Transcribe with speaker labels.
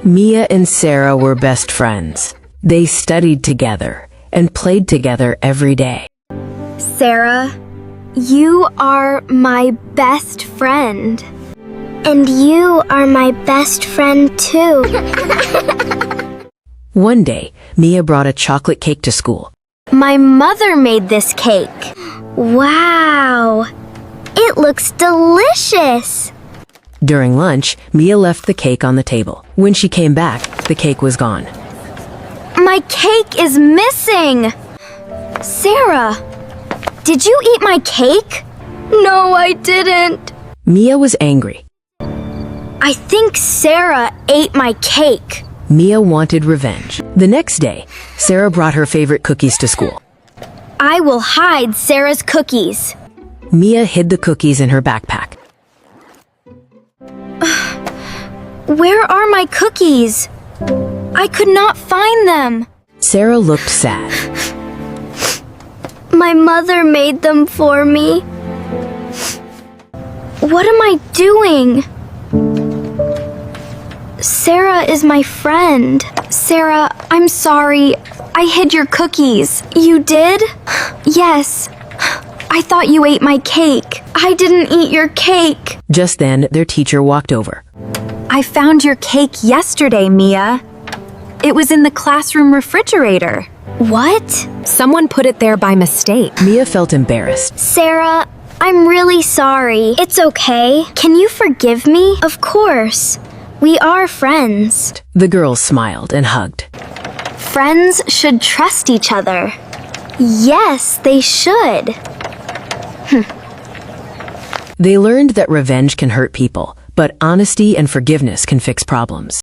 Speaker 1: Mia and Sarah were best friends. They studied together and played together every day.
Speaker 2: Sarah, you are my best friend. And you are my best friend too.
Speaker 1: One day, Mia brought a chocolate cake to school.
Speaker 2: My mother made this cake. Wow! It looks delicious!
Speaker 1: During lunch, Mia left the cake on the table. When she came back, the cake was gone.
Speaker 2: My cake is missing! Sarah, did you eat my cake? No, I didn't.
Speaker 1: Mia was angry.
Speaker 2: I think Sarah ate my cake.
Speaker 1: Mia wanted revenge. The next day, Sarah brought her favorite cookies to school.
Speaker 2: I will hide Sarah's cookies.
Speaker 1: Mia hid the cookies in her backpack.
Speaker 2: Where are my cookies? I could not find them.
Speaker 1: Sarah looked sad.
Speaker 2: My mother made them for me. What am I doing? Sarah is my friend. Sarah, I'm sorry. I hid your cookies. You did? Yes. I thought you ate my cake. I didn't eat your cake.
Speaker 1: Just then, their teacher walked over.
Speaker 3: I found your cake yesterday, Mia. It was in the classroom refrigerator.
Speaker 2: What?
Speaker 3: Someone put it there by mistake.
Speaker 1: Mia felt embarrassed.
Speaker 2: Sarah, I'm really sorry. It's okay. Can you forgive me? Of course. We are friends.
Speaker 1: The girls smiled and hugged.
Speaker 2: Friends should trust each other. Yes, they should.
Speaker 1: They learned that revenge can hurt people, but honesty and forgiveness can fix problems.